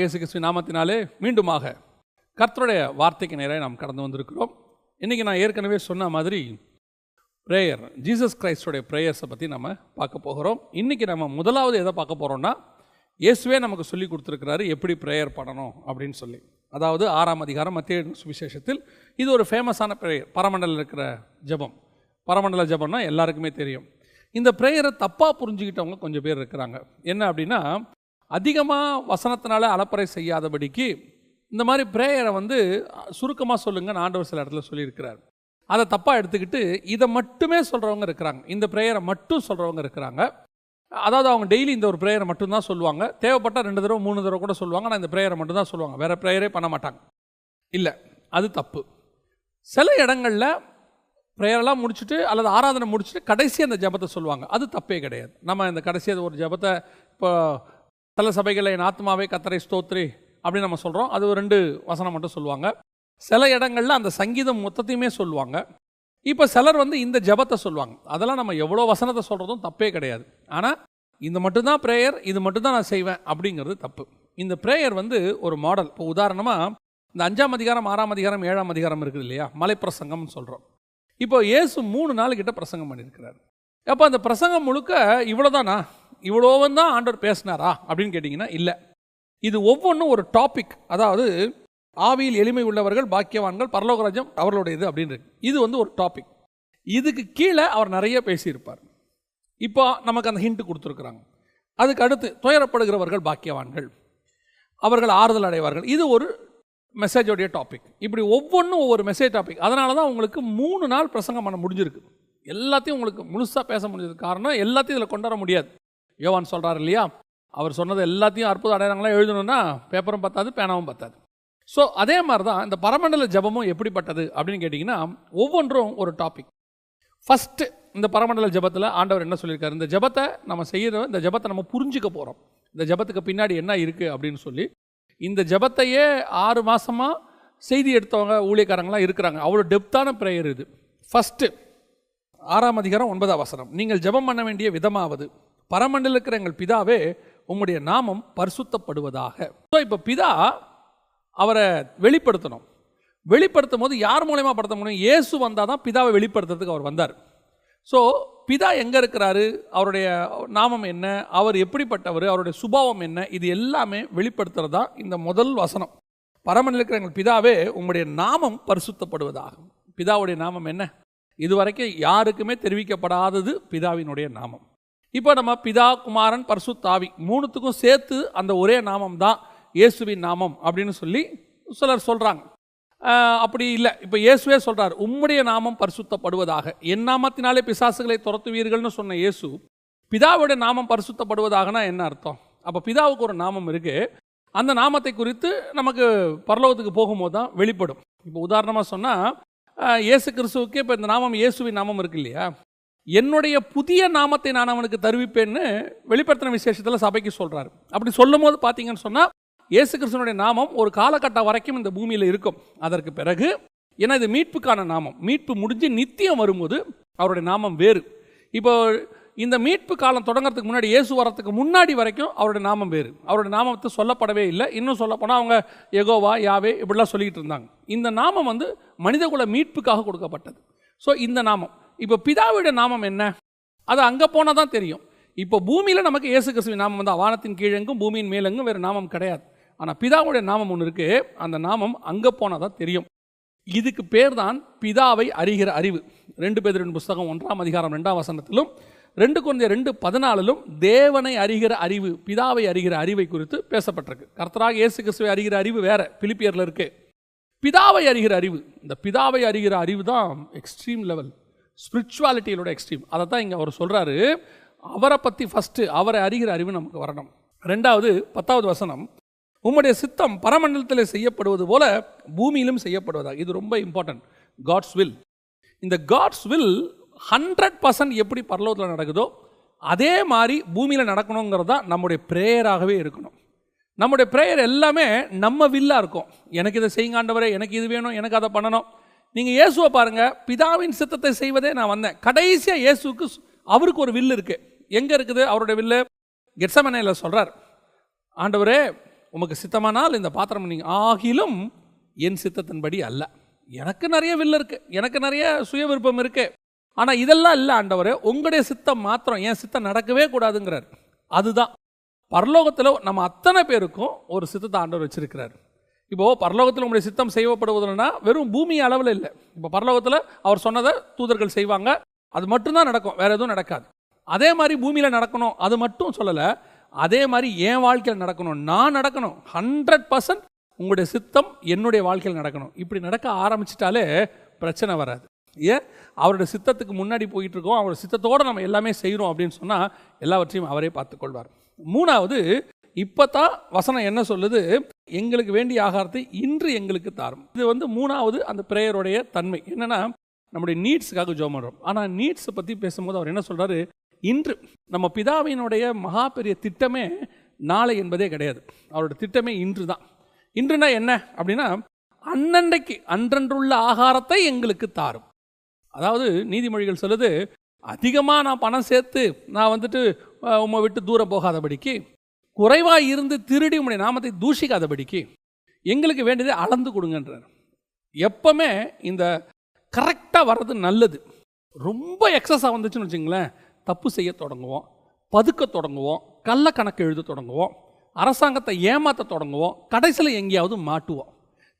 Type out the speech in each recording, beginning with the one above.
இயேசு கிறிஸ்து நாமத்தினாலே மீண்டுமாக கர்த்தருடைய வார்த்தைக்கு நேராக நாம் கடந்து வந்திருக்கிறோம். இன்றைக்கி நான் ஏற்கனவே சொன்ன மாதிரி ப்ரேயர், ஜீசஸ் கிரைஸ்டோடைய ப்ரேயர்ஸை பற்றி நம்ம பார்க்க போகிறோம். இன்றைக்கி நம்ம முதலாவது எதை பார்க்க போகிறோம்னா, இயேசுவே நமக்கு சொல்லி கொடுத்துருக்கிறாரு எப்படி ப்ரேயர் பண்ணணும் அப்படின்னு சொல்லி. அதாவது 6ஆம் அதிகாரம் மத்தேயு சுவிசேஷத்தில் இது ஒரு ஃபேமஸான ப்ரேயர், பரமண்டலில் இருக்கிற ஜெபம். பரமண்டல ஜெபம்னா எல்லாருக்குமே தெரியும். இந்த ப்ரேயரை தப்பாக புரிஞ்சுக்கிட்டவங்க கொஞ்சம் பேர் இருக்கிறாங்க. என்ன அப்படின்னா, அதிகமாக வசனத்தினால அலப்பறை செய்யாதபடிக்கு இந்த மாதிரி ப்ரேயரை சுருக்கமாக சொல்லுங்கன்னு ஆண்டவர் சில இடத்துல சொல்லியிருக்கிறார். அதை தப்பாக எடுத்துக்கிட்டு இதை மட்டுமே சொல்கிறவங்க இருக்கிறாங்க, இந்த ப்ரேயரை மட்டும் சொல்கிறவங்க இருக்கிறாங்க. அதாவது அவங்க டெய்லி இந்த ஒரு ப்ரேயரை மட்டும்தான் சொல்லுவாங்க, தேவைப்பட்டால் 2 தடவை 3 தடவை கூட சொல்லுவாங்க. ஆனால் இந்த ப்ரேயரை மட்டும்தான் சொல்லுவாங்க, வேறு ப்ரேயரே பண்ண மாட்டாங்க. இல்லை, அது தப்பு. சில இடங்களில் ப்ரேயரெல்லாம் முடிச்சுட்டு அல்லது ஆராதனை முடிச்சுட்டு கடைசி அந்த ஜெபத்தை சொல்லுவாங்க, அது தப்பே கிடையாது. நம்ம இந்த கடைசியாக ஒரு ஜெபத்தை இப்போ சில சபைகளை என் ஆத்மாவே கர்த்தரை ஸ்தோத்ரி அப்படின்னு நம்ம சொல்கிறோம், அது ஒரு 2 வசனம் மட்டும் சொல்லுவாங்க. சில இடங்களில் அந்த சங்கீதம் மொத்தத்தையுமே சொல்லுவாங்க. இப்போ சிலர் இந்த ஜெபத்தை சொல்லுவாங்க. அதெல்லாம் நம்ம எவ்வளோ வசனத்தை சொல்கிறதும் தப்பே கிடையாது. ஆனால் இந்த மட்டும்தான் ப்ரேயர், இது மட்டும்தான் நான் செய்வேன் அப்படிங்கிறது தப்பு. இந்த ப்ரேயர் ஒரு மாடல். இப்போ உதாரணமாக இந்த 5ஆம் அதிகாரம் 6ஆம் அதிகாரம் 7ஆம் அதிகாரம் இருக்குது இல்லையா, மலைப்பிரசங்கம்னு சொல்கிறோம். இப்போ இயேசு 3 நாள் கிட்ட பிரசங்கம் பண்ணியிருக்கிறார். அப்போ அந்த பிரசங்கம் முழுக்க இவ்வளோதானா, இவ்வளோவும் தான் ஆண்டவர் பேசினாரா அப்படின்னு கேட்டிங்கன்னா இல்லை. இது ஒவ்வொன்றும் ஒரு டாபிக். அதாவது ஆவியில் எளிமை உள்ளவர்கள் பாக்கியவான்கள், பரலோக ராஜ்யம் அவர்களுடையது அப்படின்னு இது ஒரு டாபிக். இதுக்கு கீழே அவர் நிறைய பேசியிருப்பார். இப்போ நமக்கு அந்த ஹிண்ட் கொடுத்துருக்குறாங்க. அதுக்கு அடுத்து துயரப்படுகிறவர்கள் பாக்கியவான்கள், அவர்கள் ஆறுதல் அடைவார்கள், இது ஒரு மெசேஜோடைய டாபிக். இப்படி ஒவ்வொன்றும் ஒவ்வொரு மெசேஜ் டாபிக். அதனால தான் உங்களுக்கு 3 நாள் பிரசங்கம் பண்ண முடிஞ்சிருக்கு. எல்லாத்தையும் உங்களுக்கு முழுசாக பேச முடிஞ்சது காரணம் எல்லாத்தையும் இதில் கொண்டு வர முடியாது. யோவான் சொல்கிறார் இல்லையா, அவர் சொன்னது எல்லாத்தையும் அற்புத அடையாளங்களாக எழுதணும்னா பேப்பரும் பத்தாது, பேனாவும் பத்தாது. ஸோ அதே மாதிரி தான் இந்த பரமண்டல ஜெபமும் எப்படிப்பட்டது அப்படின்னு கேட்டிங்கன்னா, ஒவ்வொன்றும் ஒரு டாபிக். ஃபஸ்ட்டு இந்த பரமண்டல ஜெபத்தில் ஆண்டவர் என்ன சொல்லியிருக்காரு, இந்த ஜெபத்தை நம்ம செய்கிறோம், இந்த ஜெபத்தை நம்ம புரிஞ்சுக்க போகிறோம், இந்த ஜெபத்துக்கு பின்னாடி என்ன இருக்குது அப்படின்னு சொல்லி. இந்த ஜெபத்தையே 6 மாதமாக செய்தி எடுத்தவங்க ஊழியக்காரங்களாம் இருக்கிறாங்க. அவ்வளோ டெப்த்தான ப்ரேயர் இது. ஃபஸ்ட்டு 6ஆம் அதிகாரம் 9ஆம் வசனம், நீங்கள் ஜெபம் பண்ண வேண்டிய விதமாவது, பரமண்டலில் இருக்கிற எங்கள் பிதாவே உம்முடைய நாமம் பரிசுத்தப்படுவதாக. ஸோ இப்போ பிதா அவரை வெளிப்படுத்தணும். வெளிப்படுத்தும் போது யார் மூலமா படுத்த முடியும்? இயேசு வந்தால் தான் பிதாவை வெளிப்படுத்துறதுக்கு அவர் வந்தார். ஸோ பிதா எங்கே இருக்கிறாரு, அவருடைய நாமம் என்ன, அவர் எப்படிப்பட்டவர், அவருடைய சுபாவம் என்ன, இது எல்லாமே வெளிப்படுத்துறது தான் இந்த முதல் வசனம். பரமண்டலில் இருக்கிற எங்கள் பிதாவே உம்முடைய நாமம் பரிசுத்தப்படுவதாகும். பிதாவுடைய நாமம் என்ன? இதுவரைக்கும் யாருக்குமே தெரிவிக்கப்படாதது பிதாவினுடைய நாமம். இப்போ நம்ம பிதா, குமாரன், பரிசுத்த ஆவி 3த்துக்கும் சேர்த்து அந்த ஒரே நாமம் தான் இயேசுவின் நாமம் அப்படின்னு சொல்லி சிலர் சொல்கிறாங்க. அப்படி இல்லை. இப்போ இயேசுவே சொல்கிறார், உம்முடைய நாமம் பரிசுத்தப்படுவதாக. என் நாமத்தினாலே பிசாசுகளை துரத்துவீர்கள்னு சொன்ன இயேசு பிதாவுடைய நாமம் பரிசுத்தப்படுவதாகனா என்ன அர்த்தம்? அப்போ பிதாவுக்கு ஒரு நாமம் இருக்குது. அந்த நாமத்தை குறித்து நமக்கு பரலோகத்துக்கு போகும்போது தான் வெளிப்படும். இப்போ உதாரணமாக சொன்னால், இயேசு கிறிஸ்துவுக்கு இப்போ இந்த நாமம் இயேசுவின் நாமம் இருக்கு இல்லையா, என்னுடைய புதிய நாமத்தை நான் அவனுக்கு தருவிப்பேன்னு வெளிப்படுத்தின விசேஷத்தில் சபைக்கு சொல்கிறாரு. அப்படி சொல்லும் போது பார்த்தீங்கன்னு சொன்னால், இயேசு கிறிஸ்துவனுடைய நாமம் ஒரு காலகட்டம் வரைக்கும் இந்த பூமியில் இருக்கும். அதற்கு பிறகு, ஏன்னா இது மீட்புக்கான நாமம், மீட்பு முடிஞ்சு நித்தியம் வரும்போது அவருடைய நாமம் வேறு. இப்போ இந்த மீட்பு காலம் தொடங்கிறதுக்கு முன்னாடி, இயேசு வரத்துக்கு முன்னாடி வரைக்கும் அவருடைய நாமம் வேறு. அவருடைய நாமத்தை சொல்லப்படவே இல்லை. இன்னும் சொல்லப்போனால் அவங்க யெகோவா, யாவே இப்படிலாம் சொல்லிக்கிட்டு இருந்தாங்க. இந்த நாமம் மனிதகுல மீட்புக்காக கொடுக்கப்பட்டது. ஸோ இந்த நாமம், இப்போ பிதாவுடைய நாமம் என்ன, அது அங்கே போனால் தான் தெரியும். இப்போ பூமியில் நமக்கு இயேசு கிறிஸ்துவின் நாமம் தான், வானத்தின் கீழெங்கும் பூமியின் மேலெங்கும் வேறு நாமம் கிடையாது. ஆனால் பிதாவுடைய நாமம் ஒன்று இருக்குது, அந்த நாமம் அங்கே போனால் தான் தெரியும். இதுக்கு பேர் தான் பிதாவை அறிகிற அறிவு. 2 பேதுரு புஸ்தகம் 1ஆம் அதிகாரம் 2ஆம் வசனத்திலும் 2 கொரிந்தியர் 2:14 தேவனை அறிகிற அறிவு, பிதாவை அறிகிற அறிவை குறித்து பேசப்பட்டிருக்கு. கர்த்தராக இயேசு கிறிஸ்துவை அறிகிற அறிவு வேற, பிலிப்பியரில் இருக்கு. பிதாவை அறிகிற அறிவு, இந்த பிதாவை அறிகிற அறிவு தான் எக்ஸ்ட்ரீம் லெவல், ஸ்பிரிச்சுவாலிட்டியோட எக்ஸ்ட்ரீம். அதை தான் இங்கே அவர் சொல்கிறாரு. அவரை பற்றி ஃபஸ்ட்டு, அவரை அறிகிற அறிவு நமக்கு வரணும். 2வது 10வது வசனம், உம்முடைய சித்தம் பரமண்டலத்தில் செய்யப்படுவது போல பூமியிலும் செய்யப்படுவதாக. இது ரொம்ப இம்பார்ட்டன்ட். God's will. இந்த காட்ஸ் வில் 100% எப்படி பரலோகத்தில் நடக்குதோ அதே மாதிரி பூமியில் நடக்கணுங்கிறது தான் நம்முடைய ப்ரேயராகவே இருக்கணும். நம்முடைய ப்ரேயர் எல்லாமே நம்ம வில்லாக இருக்கும். எனக்கு இதை செய்யுங்க ஆண்டவரே, எனக்கு இது வேணும், எனக்கு அதை பண்ணணும். நீங்கள் இயேசுவை பாருங்கள், பிதாவின் சித்தத்தை செய்வதே நான் வந்தேன். கடைசியாக இயேசுக்கு அவருக்கு ஒரு வில் இருக்குது. எங்கே இருக்குது அவருடைய வில்லு? கெத்செமனேல சொல்கிறார், ஆண்டவரே உமக்கு சித்தமானால் இந்த பாத்திரம் நீங்க ஆகிலும் என் சித்தத்தின்படி அல்ல. எனக்கு நிறைய வில் இருக்கு, எனக்கு நிறைய சுய விருப்பம் இருக்கு, ஆனால் இதெல்லாம் இல்லை ஆண்டவரே, உங்களுடைய சித்தம் மாத்திரம், என் சித்தம் நடக்கவே கூடாதுங்கிறார். அதுதான் பரலோகத்தில் நம்ம அத்தனை பேருக்கும் ஒரு சித்தத்தை ஆண்டவர் வச்சிருக்கிறார். இப்போது பரலோகத்தில் உங்களுடைய சித்தம் செய்யப்படுவதுன்னா வெறும் பூமி அளவில் இல்லை. இப்போ பரலோகத்தில் அவர் சொன்னதை தூதர்கள் செய்வாங்க, அது மட்டும்தான் நடக்கும், வேற எதுவும் நடக்காது. அதே மாதிரி பூமியில் நடக்கணும் அது மட்டும் சொல்லலை, அதே மாதிரி என் வாழ்க்கையில் நடக்கணும், நான் நடக்கணும். 100% உங்களுடைய சித்தம் என்னுடைய வாழ்க்கையில் நடக்கணும். இப்படி நடக்க ஆரம்பிச்சிட்டாலே பிரச்சனை வராது. ஏன்? அவருடைய சித்தத்துக்கு முன்னாடி போயிட்டு இருக்கோம், அவருடைய சித்தத்தோடு நம்ம எல்லாமே செய்கிறோம் அப்படின்னு சொன்னால் எல்லாவற்றையும் அவரே பார்த்துக்கொள்வார். மூணாவது, இப்போ தான் வசனம் என்ன சொல்லுது? எங்களுக்கு வேண்டிய ஆகாரத்தை இன்று எங்களுக்கு தாரும். இது மூணாவது அந்த பிரேயருடைய தன்மை என்னன்னா, நம்முடைய நீட்ஸுக்காக ஜெபம் பண்ணுறோம். ஆனால் நீட்ஸை பற்றி பேசும்போது அவர் என்ன சொல்கிறாரு? இன்று. நம்ம பிதாவினுடைய மகா பெரிய திட்டமே நாளை என்பதே கிடையாது, அவருடைய திட்டமே இன்று தான். இன்றுனா என்ன அப்படின்னா, அன்னன்றைக்கு அன்றன்றுள்ள ஆகாரத்தை எங்களுக்கு தாரும். அதாவது நீதிமொழிகள் சொல்லுது, அதிகமாக நான் பணம் சேர்த்து நான் உம்மை விட்டு தூரம் போகாதபடிக்கு, குறைவாக இருந்து திருடி உம்முடைய நாமத்தை தூஷிக்காதபடிக்கு எங்களுக்கு வேண்டியதை அளந்து கொடுங்கன்றார். எப்பவுமே இந்த கரெக்டாக வர்றது நல்லது. ரொம்ப எக்ஸஸாக வந்துச்சுன்னு வச்சுங்களேன், தப்பு செய்ய தொடங்குவோம், பதுக்க தொடங்குவோம், கள்ள கணக்கு எழுத தொடங்குவோம், அரசாங்கத்தை ஏமாற்ற தொடங்குவோம், கடைசியில் எங்கேயாவது மாட்டுவோம்.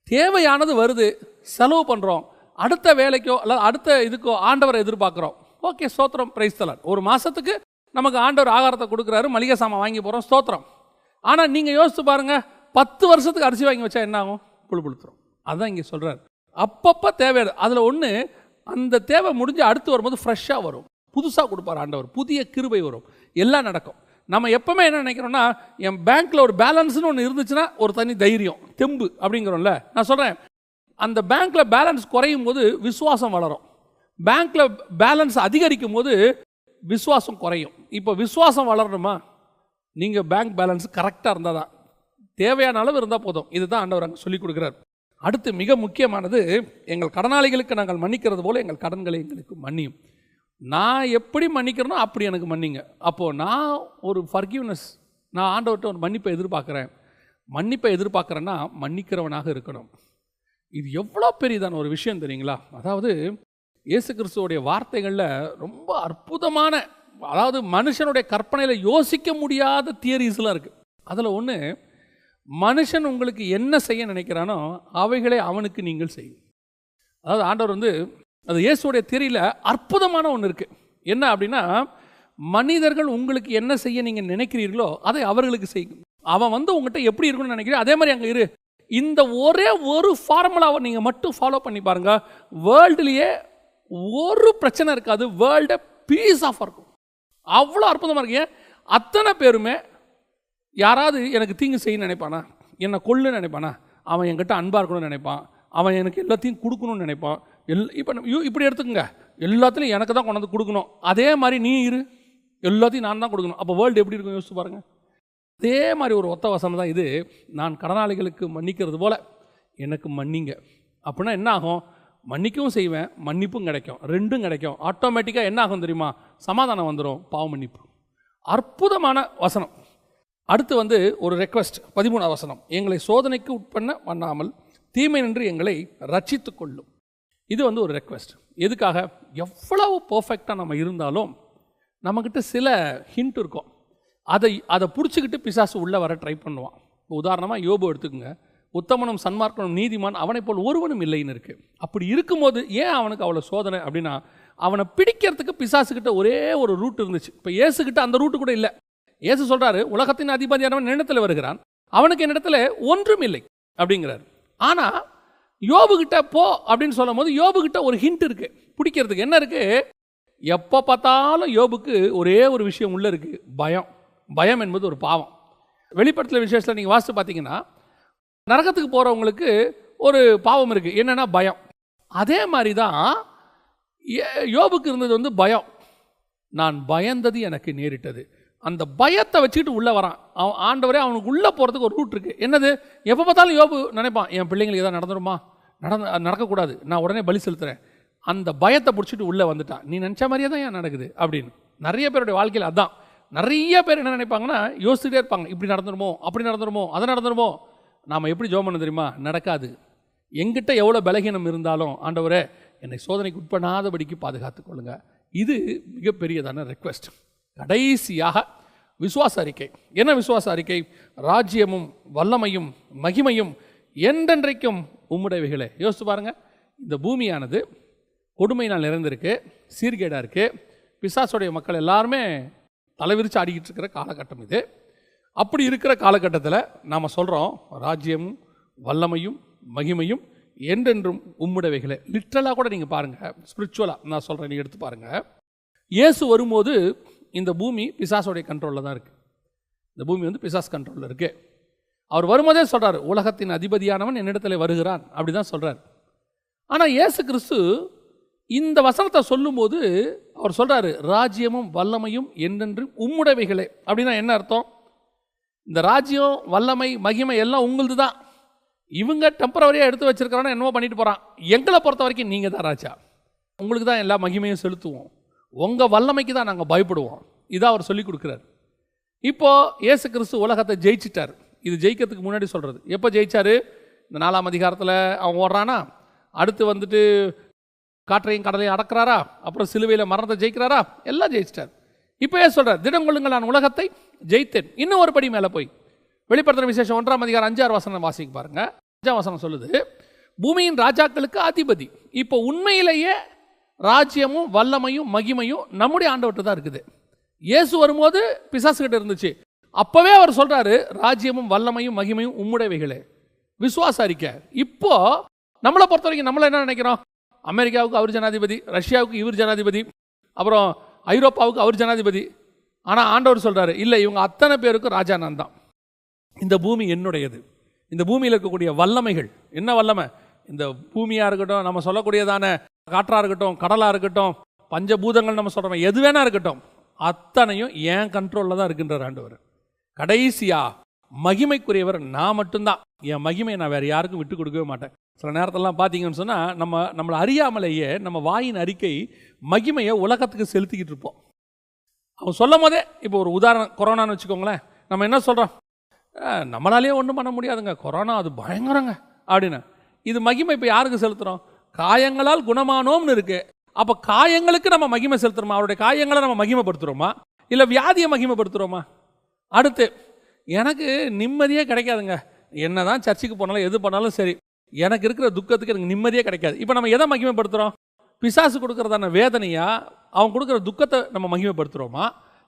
தேவையானது வருது, செலவு பண்ணுறோம், அடுத்த வேலைக்கோ அல்லது அடுத்த இதுக்கோ ஆண்டவரை எதிர்பார்க்குறோம். ஓகே, ஸ்தோத்திரம், பிரைஸ் தி லார்ட். ஒரு மாதத்துக்கு நமக்கு ஆண்டவர் ஆகாரத்தை கொடுக்குறாரு, மளிகை சாமான் வாங்கி போகிறோம், ஸ்தோத்திரம். ஆனால் நீங்கள் யோசித்து பாருங்கள், 10 வருஷத்துக்கு அரிசி வாங்கி வச்சா என்ன ஆகும்? புழுப்புழுத்துரும். அதுதான் இங்கே சொல்கிறார். அப்பப்போ தேவை, அதில் ஒன்று அந்த தேவை முடிஞ்சு அடுத்து வரும்போது ஃப்ரெஷ்ஷாக வரும், புதுசாக கொடுப்பார் ஆண்டவர், புதிய கிருபை வரும், எல்லாம் நடக்கும். நம்ம எப்பவுமே என்ன நினைக்கிறோம்னா, என் பேங்க்கில் ஒரு பேலன்ஸ்னு ஒன்று இருந்துச்சுன்னா ஒரு தனி தைரியம், தெம்பு அப்படிங்கிறோம்ல. நான் சொல்கிறேன், அந்த பேங்க்கில் பேலன்ஸ் குறையும் போது விசுவாசம் வளரும், பேங்க்கில் பேலன்ஸ் அதிகரிக்கும் போது விசுவாசம் குறையும். இப்போ விசுவாசம் வளரணுமா? நீங்கள் பேங்க் பேலன்ஸ் கரெக்டாக இருந்தால் தான், தேவையான அளவு இருந்தால் போதும். இதுதான் ஆண்டவர் அங்கே சொல்லிக் கொடுக்குறார். அடுத்து மிக முக்கியமானது, எங்கள் கடனாளிகளுக்கு நாங்கள் மன்னிக்கிறது போல எங்கள் கடன்களை எங்களுக்கு மன்னியும். நான் எப்படி மன்னிக்கிறேனோ அப்படி எனக்கு மன்னிங்க. அப்போது நான் ஒரு ஃபர்கிவ்னஸ், நான் ஆண்டவர்கிட்ட ஒரு மன்னிப்பை எதிர்பார்க்குறேன். மன்னிப்பை எதிர்பார்க்குறேன்னா மன்னிக்கிறவனாக இருக்கணும். இது எவ்வளோ பெரியதான ஒரு விஷயம் தெரியுங்களா? அதாவது இயேசு கிறிஸ்துவோடைய வார்த்தைகளில் ரொம்ப அற்புதமான, அதாவது மனுஷனுடைய கற்பனையில் யோசிக்க முடியாத தியரிஸ்லாம் இருக்குது. அதில் ஒன்று, மனுஷன் உங்களுக்கு என்ன செய்ய நினைக்கிறானோ அவைகளை அவனுக்கு நீங்கள் செய்யும். அதாவது ஆண்டவர் அது இயேசுடைய தியரியில் அற்புதமான ஒன்று இருக்குது. என்ன அப்படின்னா, மனிதர்கள் உங்களுக்கு என்ன செய்ய நீங்கள் நினைக்கிறீர்களோ அதை அவர்களுக்கு செய்யும். அவன் உங்கள்கிட்ட எப்படி இருக்குன்னு நினைக்கிறீங்க அதே மாதிரி அங்கே இரு. இந்த ஒரே ஒரு ஃபார்முலாவை நீங்கள் மட்டும் ஃபாலோ பண்ணி பாருங்கள், வேர்ல்டுலேயே ஒரு பிரச்சனை இருக்காது, வேர்ல்டை பீஸாக இருக்கும். அவ்வளோ அற்புதமாக இருக்கு. அத்தனை பேருமே யாராவது எனக்கு தீங்கு செய்ய நினைப்பானா, என்னை கொல்ல நினைப்பானா, அவன் என்கிட்ட அன்பாக இருக்கணும்னு நினைப்பான், அவன் எனக்கு எல்லாத்தையும் கொடுக்கணும்னு நினைப்பான். இப்போ இப்படி எடுத்துக்கோங்க, எல்லாத்துலையும் எனக்கு தான் கொண்டு வந்து கொடுக்கணும், அதே மாதிரி நீ இரு, எல்லாத்தையும் நான் தான் கொடுக்கணும். அப்போ வேர்ல்டு எப்படி இருக்கும் யோசிச்சு பாருங்கள். அதே மாதிரி ஒரு ஒத்த வசனம் தான் இது. நான் கடனாளிகளுக்கு மன்னிக்கிறது போல எனக்கு மன்னிங்க. அப்படின்னா என்ன ஆகும்? மன்னிக்கவும் செய்வேன், மன்னிப்பும் கிடைக்கும், ரெண்டும் கிடைக்கும். ஆட்டோமேட்டிக்காக என்ன ஆகும் தெரியுமா? சமாதானம் வந்துடும், பாவ மன்னிப்பு. அற்புதமான வசனம். அடுத்து ஒரு ரெக்வஸ்ட், 13ஆம் வசனம், எங்களை சோதனைக்கு உட்பண்ண பண்ணாமல் தீமை நின்று எங்களை ரட்சித்து கொள்ளும். இது ஒரு ரெக்வஸ்ட். எதுக்காக? எவ்வளவு பர்ஃபெக்டாக நம்ம இருந்தாலும் நம்மக்கிட்ட சில ஹிண்ட் இருக்கும், அதை பிடிச்சிக்கிட்டு பிசாசு உள்ளே வர ட்ரை பண்ணுவான். உதாரணமாக யோபு எடுத்துக்கோங்க. உத்தமனும் சன்மார்க்கனும் நீதிமான் அவனை போல் ஒருவனும் இல்லைன்னு இருக்குது. அப்படி இருக்கும்போது ஏன் அவனுக்கு அவ்வளோ சோதனை அப்படின்னா, அவனை பிடிக்கிறதுக்கு பிசாசுக்கிட்ட ஒரே ஒரு ரூட் இருந்துச்சு. இப்போ இயேசுக்கிட்ட அந்த ரூட்டு கூட இல்லை. இயேசு சொல்கிறாரு, உலகத்தின் அதிபதியானவன் என்னிடத்தில் வருகிறான், அவனுக்கு என்னிடத்தில் ஒன்றும் இல்லை அப்படிங்கிறார். ஆனால் யோபுக்கிட்ட போ அப்படின்னு சொல்லும் போது யோபுக்கிட்ட ஒரு ஹிண்ட் இருக்குது பிடிக்கிறதுக்கு. என்ன இருக்குது? எப்போ பார்த்தாலும் யோபுக்கு ஒரே ஒரு விஷயம் உள்ளே இருக்குது, பயம். பயம் என்பது ஒரு பாவம். வெளிப்படுத்தல விசேஷத்தில் நீங்கள் வாசித்து பார்த்தீங்கன்னா, நரகத்துக்கு போகிறவங்களுக்கு ஒரு பாவம் இருக்குது, என்னென்னா பயம். அதே மாதிரி தான் யோபுக்கு இருந்தது பயம். நான் பயந்தது எனக்கு நேரிட்டது. அந்த பயத்தை வச்சுக்கிட்டு உள்ளே வரான். அவன் ஆண்டவரே அவனுக்கு உள்ளே போகிறதுக்கு ஒரு ரூட் இருக்குது. என்னது? எப்போ பார்த்தாலும் யோபு நினைப்பான், என் பிள்ளைங்களுக்கு எதாவது நடந்துருமா, நடக்கக்கூடாது, நான் உடனே பலி செலுத்துகிறேன். அந்த பயத்தை பிடிச்சிட்டு உள்ளே வந்துட்டான். நீ நினச்ச மாதிரியே தான் ஏன் நடக்குது அப்படின்னு. நிறைய பேருடைய வாழ்க்கையில் அதான், நிறைய பேர் என்ன நினைப்பாங்கன்னா, யோசிச்சுட்டே இருப்பாங்க, இப்படி நடந்துருமோ, அப்படி நடந்துருமோ, அது நடந்துருமோ. நாம் எப்படி ஜெபம் பண்ண தெரியுமா? நடக்காது. எங்கிட்ட எவ்வளோ பலகீனம் இருந்தாலும், ஆண்டவரே என்னை சோதனைக்கு உட்படாதபடிக்கு பாதுகாத்துக் கொள்ளுங்க. இது மிகப்பெரியதான ரெக்வெஸ்ட். கடைசியாக விசுவாச அறிக்கை. என்ன விசுவாச அறிக்கை? ராஜ்யமும் வல்லமையும் மகிமையும் என்றென்றைக்கும் உம்முடையவைகளே. யோசிச்சு பாருங்க, இந்த பூமியானது கொடுமையினால் நிறைந்திருக்கு, சீர்கேடாக இருக்குது, பிசாசுடைய மக்கள் எல்லாருமே தலைவிரிச்சு ஆடிக்கிட்டு இருக்கிற காலகட்டம் இது. அப்படி இருக்கிற காலகட்டத்தில் நாம் சொல்கிறோம், ராஜ்யமும் வல்லமையும் மகிமையும் என்றென்றும் உம்முடையவைகளே. லிட்ரலாக கூட நீங்கள் பாருங்கள், ஸ்பிரிச்சுவலாக நான் சொல்கிறேன், நீங்கள் எடுத்து பாருங்கள். இயேசு வரும்போது இந்த பூமி பிசாசுடைய கண்ட்ரோலில் தான் இருக்குது. இந்த பூமி வந்து பிசாஸ் கண்ட்ரோலில் இருக்குது. அவர் வரும்போதே சொல்கிறார், உலகத்தின் அதிபதியானவன் என்னிடத்தில் வருகிறான், அப்படி தான் சொல்கிறார். ஆனால் இயேசு கிறிஸ்து இந்த வசனத்தை சொல்லும்போது அவர் சொல்கிறாரு, ராஜ்யமும் வல்லமையும் என்றென்றும் உம்முடையவைகளே. அப்படின்னா என்ன அர்த்தம்? இந்த ராஜ்யம் வல்லமை மகிமை எல்லாம் உங்களுது தான். இவங்க டெம்பரவரியாக எடுத்து வச்சிருக்கிறான்னு என்னவோ பண்ணிட்டு போகிறான். எங்களை பொறுத்த வரைக்கும் நீங்கள் தான் ராஜா, உங்களுக்கு தான் எல்லா மகிமையும் செலுத்துவோம், உங்கள் வல்லமைக்கு தான் நாங்கள் பயப்படுவோம். இதான் அவர் சொல்லி கொடுக்குறாரு. இப்போது இயேசு கிறிஸ்து உலகத்தை ஜெயிச்சிட்டார். இது ஜெயிக்கிறதுக்கு முன்னாடி சொல்கிறது. எப்போ ஜெயிச்சார்? இந்த 4ஆம் அதிகாரத்தில் அவன் ஓடுறானா, அடுத்து வந்துட்டு காற்றையும் கடலையும் அடக்கிறாரா, அப்புறம் சிலுவையில் மரணத்தை ஜெயிக்கிறாரா, எல்லாம் ஜெயிச்சிட்டார். இப்போ ஏன் சொல்கிறார், திடம் கொள்ளுங்கள் நான் உலகத்தை ஜெயித்தேன். இன்னும் ஒரு படி மேலே போய் வெளிப்படுத்துகிற விசேஷம் 1ஆம் அதிகாரம் 5-6 வசனம் வாசிக்க பாருங்க. 5ஆம் வசனம் சொல்லுது, பூமியின் ராஜாக்களுக்கு அதிபதி. இப்போ உண்மையிலேயே ராஜ்யமும் வல்லமையும் மகிமையும் நம்முடைய ஆண்டவர்கிட்ட தான் இருக்குது. இயேசு வரும்போது பிசாசுகிட்ட இருந்துச்சு. அப்போவே அவர் சொல்கிறாரு, ராஜ்யமும் வல்லமையும் மகிமையும் உம்முடையவைகளே. விசுவாச அறிக்கை. இப்போ நம்மளை பொறுத்த வரைக்கும் நம்மளை என்ன நினைக்கிறோம்? அமெரிக்காவுக்கு அவர் ஜனாதிபதி, ரஷ்யாவுக்கு இவர் ஜனாதிபதி, அப்புறம் ஐரோப்பாவுக்கு அவர் ஜனாதிபதி. ஆனால் ஆண்டவர் சொல்கிறாரு, இல்லை, இவங்க அத்தனை பேருக்கும் ராஜா நான் தான். இந்த பூமி என்னுடையது. இந்த பூமியில் இருக்கக்கூடிய வல்லமைகள், என்ன வல்லமை? இந்த பூமியாக இருக்கட்டும், நம்ம சொல்லக்கூடியதான காற்றாக இருக்கட்டும், கடலாக இருக்கட்டும், பஞ்சபூதங்கள் நம்ம சொல்கிறோம், எது வேணா இருக்கட்டும், அத்தனையும் என் கண்ட்ரோலில் தான் இருக்கின்றார் ஆண்டவர். கடைசியாக மகிமைக்குரியவர் நான் மட்டும்தான். என் மகிமையை நான் வேறு யாருக்கும் விட்டு கொடுக்கவே மாட்டேன். சில நேரத்திலலாம் பார்த்தீங்கன்னு சொன்னால் நம்மளை அறியாமலேயே நம்ம வாயின் அறிக்கை மகிமையை உலகத்துக்கு செலுத்திக்கிட்டு இருப்போம். அவன் சொல்லும் போதே, இப்போ ஒரு உதாரணம், கொரோனான்னு வச்சுக்கோங்களேன். நம்ம என்ன சொல்கிறோம்? நம்மளாலேயே ஒன்றும் பண்ண முடியாதுங்க, கொரோனா அது பயங்கரங்க அப்படின்னு. இது மகிமை இப்போ யாருக்கு செலுத்துகிறோம்? காயங்களால் குணமானோம்னு இருக்கு. அப்போ காயங்களுக்கு நம்ம மகிமை செலுத்துகிறோமா? அவருடைய காயங்களை நம்ம மகிமைப்படுத்துகிறோமா, இல்லை வியாதியை மகிமைப்படுத்துகிறோமா? அடுத்து, எனக்கு நிம்மதியே கிடைக்காதுங்க, என்ன தான் சர்ச்சுக்கு போனாலும் எது பண்ணாலும் சரி, எனக்கு இருக்கிற துக்கத்துக்கு எனக்கு நிம்மதியே கிடைக்காது. இப்போ நம்ம எதை மகிமைப்படுத்துகிறோம்? பிசாசு கொடுக்குறதான வேதனையா, அவன் கொடுக்குற துக்கத்தை நம்ம மகிமைப்படுத்துகிறோமா,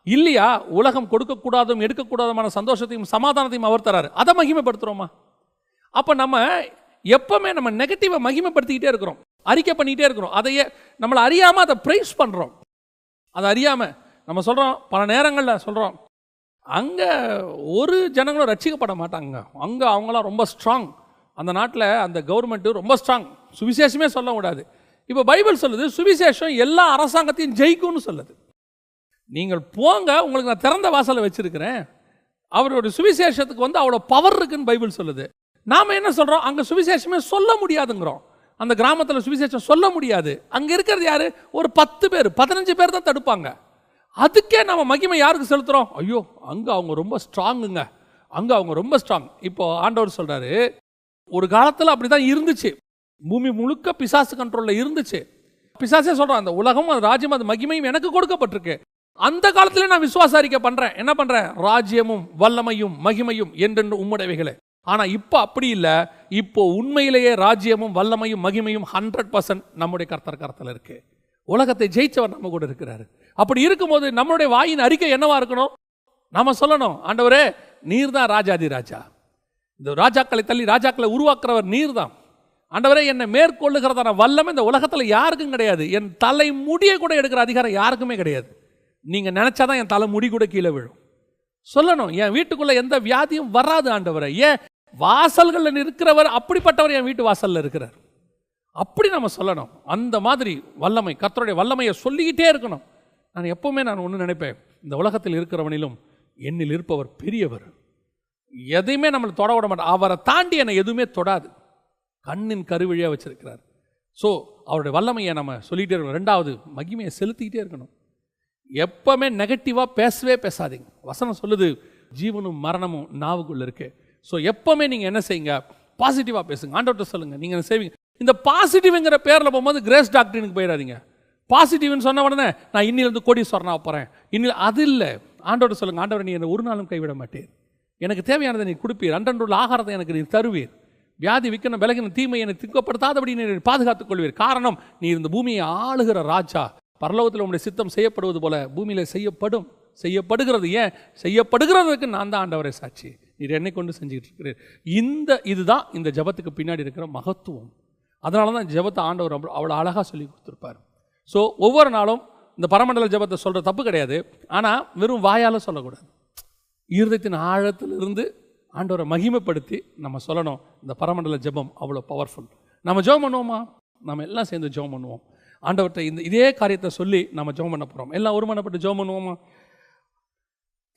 இல்லையா உலகம் கொடுக்கக்கூடாதும் எடுக்கக்கூடாதுமான சந்தோஷத்தையும் சமாதானத்தையும் அவர் தராரு, அதை மகிமைப்படுத்துகிறோமா? அப்போ நம்ம எப்பவுமே நம்ம நெகட்டிவை மகிமைப்படுத்திக்கிட்டே இருக்கிறோம், அறிக்கை பண்ணிக்கிட்டே இருக்கிறோம். அதையே நம்மளை அறியாமல் அதை ப்ரைஸ் பண்ணுறோம். அதை அறியாமல் நம்ம சொல்கிறோம், பல நேரங்களில் சொல்கிறோம், அங்கே ஒரு ஜனங்களும் ரட்சிக்கப்பட மாட்டாங்க, அங்கே அவங்களாம் ரொம்ப ஸ்ட்ராங், அந்த நாட்டில் அந்த கவர்மெண்ட்டு ரொம்ப ஸ்ட்ராங், சுவிசேஷமே சொல்ல கூடாது. இப்போ பைபிள் சொல்லுது, சுவிசேஷம் எல்லா அரசாங்கத்தையும் ஜெயிக்கும்னு சொல்லுது. நீங்கள் போங்க, உங்களுக்கு நான் திறந்த வாசலை வச்சிருக்கிறேன். அவருடைய சுவிசேஷத்துக்கு வந்து அவ்வளோ பவர் இருக்குன்னு பைபிள் சொல்லுது. நாம் என்ன சொல்கிறோம்? அங்கே சுவிசேஷமே சொல்ல முடியாதுங்கிறோம். அந்த கிராமத்தில் சுவிசேஷம் சொல்ல முடியாது. அங்கே இருக்கிறது யார்? ஒரு 10 பேர் 15 பேர் தான் தடுப்பாங்க. அதுக்கே நம்ம மகிமை யாருக்கு செலுத்துகிறோம்? ஐயோ, அங்கே அவங்க ரொம்ப ஸ்ட்ராங்குங்க, அங்கே அவங்க ரொம்ப ஸ்ட்ராங். இப்போ ஆண்டவர் சொல்கிறாரு, ஒரு காலத்தில் அப்படி தான் இருந்துச்சு, பூமி முழுக்க பிசாசு கண்ட்ரோலில் இருந்துச்சு. பிசாசே சொல்கிறான், அந்த உலகம் அது ராஜ்யம் அது மகிமையும் எனக்கு கொடுக்கப்பட்டிருக்கு. அந்த காலத்தில் நான் விசுவாச அறிக்கை பண்ணுறேன். என்ன பண்ணுறேன்? ராஜ்யமும் வல்லமையும் மகிமையும் என்றென்று உம்முடையவைகளே. ஆனால் இப்போ அப்படி இல்லை. இப்போ உண்மையிலேயே ராஜ்யமும் வல்லமையும் மகிமையும் 100% நம்முடைய கர்த்தர் கரத்தில் இருக்கு. உலகத்தை ஜெயிச்சவர் நம்ம கூட இருக்கிறாரு. அப்படி இருக்கும்போது நம்மளுடைய வாயின் அறிக்கை என்னவா இருக்கணும்? நாம சொல்லணும், ஆண்டவரே நீர் தான் ராஜாதி ராஜா, இந்த ராஜாக்களை தள்ளி ராஜாக்களை உருவாக்குறவர் நீர் தான். ஆண்டவரே, என்னை மேற்கொள்ளுகிறதான வல்லமை இந்த உலகத்தில் யாருக்கும் கிடையாது. என் தலை முடியை கூட எடுக்கிற அதிகாரம் யாருக்குமே கிடையாது. நீங்கள் நினச்சாதான் என் தலை முடி கூட கீழே விழும். சொல்லணும், என் வீட்டுக்குள்ளே எந்த வியாதியும் வராது ஆண்டவரை. ஏன் வாசல்களில் இருக்கிறவர் அப்படிப்பட்டவர் என் வீட்டு வாசலில் இருக்கிறார். அப்படி நம்ம சொல்லணும். அந்த மாதிரி வல்லமை, கர்த்தருடைய வல்லமையை சொல்லிக்கிட்டே இருக்கணும். நான் எப்பவுமே ஒன்று நினைப்பேன், இந்த உலகத்தில் இருக்கிறவனிலும் என்னில் இருப்பவர் பெரியவர். எதையுமே நம்மளை தொட விட மாட்டார். அவரை தாண்டி என்னை எதுவுமே தொடாது. கண்ணின் கருவழியாக வச்சிருக்கிறார். ஸோ அவருடைய வல்லமையை நம்ம சொல்லிகிட்டே இருக்கணும். 2வது, மகிமையை செலுத்திக்கிட்டே இருக்கணும். எப்பவுமே நெகட்டிவாக பேசவே பேசாதீங்க. வசனம் சொல்லுது ஜீவனும் மரணமும் நாவுக்குள்ள இருக்கு. ஸோ எப்பவுமே நீங்கள் என்ன செய்யுங்க, பாசிட்டிவாக பேசுங்க. ஆண்டவர்கிட்ட சொல்லுங்கள் நீங்கள் என்ன செய்வீங்க. இந்த பாசிட்டிவ்ங்கிற பேரில் போகும்போது கிரேஸ் டாக்டரினுக்கு போயிடாதீங்க. பாசிட்டிவ்னு சொன்ன உடனே நான் இன்னிலிருந்து கோடீஸ்வரனாக போகிறேன், இன்னில் அது இல்லை. ஆண்டவர்கிட்ட சொல்லுங்கள், ஆண்டவர் நீ என்னை ஒரு நாளும் கைவிட மாட்டேன், எனக்கு தேவையானதை நீ கொடுப்பீர், அன்றன்றுள்ள ஆகாரத்தை எனக்கு நீ தருவீர், வியாதி விற்கணும் விலகின தீமை எனக்கு திக்கப்படுத்தாதபடி நீ பாதுகாத்துக் கொள்வீர். காரணம் நீ இந்த பூமியை ஆளுகிற ராஜா. பரலோகத்தில் உங்களுடைய சித்தம் செய்யப்படுவது போல பூமியில் செய்யப்படுகிறது. ஏன் செய்யப்படுகிறதுக்கு நான் தான் ஆண்டவரை சாட்சி, நீர் என்னை கொண்டு செஞ்சுக்கிட்டு இருக்கிறீர். இதுதான் இந்த ஜபத்துக்கு பின்னாடி இருக்கிற மகத்துவம். அதனால தான் ஜபத்தை ஆண்டவர் அவ்வளோ அழகாக சொல்லி கொடுத்துருப்பார். ஸோ ஒவ்வொரு நாளும் இந்த பரமண்டல ஜபத்தை சொல்கிற தப்பு கிடையாது. ஆனால் வெறும் வாயால் சொல்லக்கூடாது, இருதயத்தின் ஆழத்திலிருந்து ஆண்டவரை மகிமைப்படுத்தி நம்ம சொல்லணும். இந்த பரமண்டல ஜபம் அவ்வளோ பவர்ஃபுல். நம்ம ஜெபம் பண்ணுவோமா? நம்ம எல்லாம் சேர்ந்து ஜெபம் பண்ணுவோம். ஆண்டவர்கிட்ட இதே காரியத்தை சொல்லி நம்ம ஜெபம் பண்ண போகிறோம். எல்லாம் ஒருமனப்பட்டு ஜெபம் பண்ணுவோமா?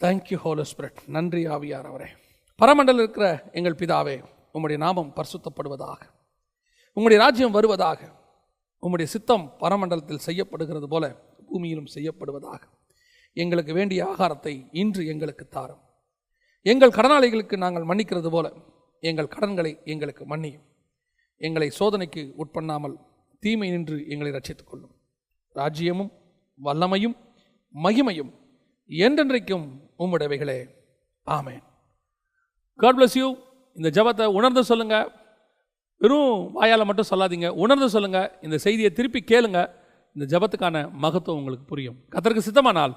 Thank you holy spirit. நன்றி ஆவியார் அவரே. பரமண்டல இருக்கிற எங்கள் பிதாவே, உம்முடைய நாமம் பரிசுத்தப்படுவதாக, உம்முடைய ராஜ்யம் வருவதாக, உம்முடைய சித்தம் பரமண்டலத்தில் செய்யப்படுகிறது போல பூமியிலும் செய்யப்படுவதாக. எங்களுக்கு வேண்டிய ஆகாரத்தை இன்று எங்களுக்கு தாரும். எங்கள் கடனாளிகளுக்கு நாங்கள் மன்னிக்கிறது போல எங்கள் கடன்களை எங்களுக்கு மன்னியும். எங்களை சோதனைக்கு உட்பண்ணாமல் தீமை நின்று எங்களை ரட்சித்துக் கொள்ளும். ராஜ்யமும் வல்லமையும் மகிமையும் என்றென்றைக்கும் உம்முடையவைகளே. ஆமென். God bless you. இந்த ஜெபத்தை உணர்ந்து சொல்லுங்க. வெறும் வாயால் மட்டும் சொல்லாதீங்க, உணர்ந்து சொல்லுங்க. இந்த செய்தியை திருப்பி கேளுங்க. இந்த ஜெபத்துக்கான மகத்துவம் உங்களுக்கு புரியும். கர்த்தருக்கு சித்தமானால்